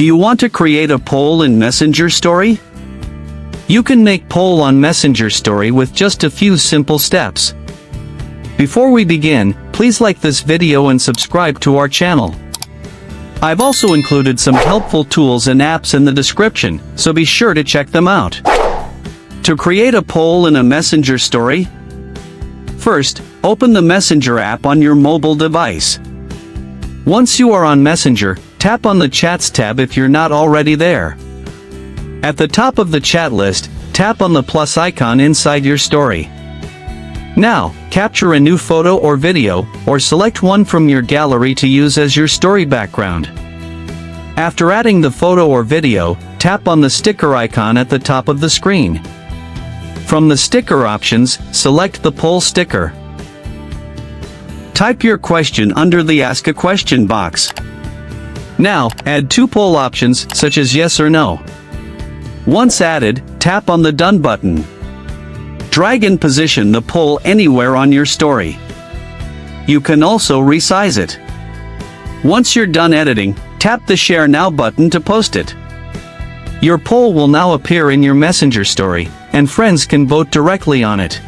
Do you want to create a poll in Messenger Story? You can make poll on Messenger Story with just a few simple steps. Before we begin, please like this video and subscribe to our channel. I've also included some helpful tools and apps in the description, so be sure to check them out. To create a poll in a Messenger Story, first, open the Messenger app on your mobile device. Once you are on Messenger, tap on the Chats tab if you're not already there. At the top of the chat list, tap on the plus icon inside your story. Now, capture a new photo or video, or select one from your gallery to use as your story background. After adding the photo or video, tap on the sticker icon at the top of the screen. From the sticker options, select the poll sticker. Type your question under the Ask a Question box. Now, add two poll options, such as yes or no. Once added, tap on the Done button. Drag and position the poll anywhere on your story. You can also resize it. Once you're done editing, tap the Share Now button to post it. Your poll will now appear in your Messenger story, and friends can vote directly on it.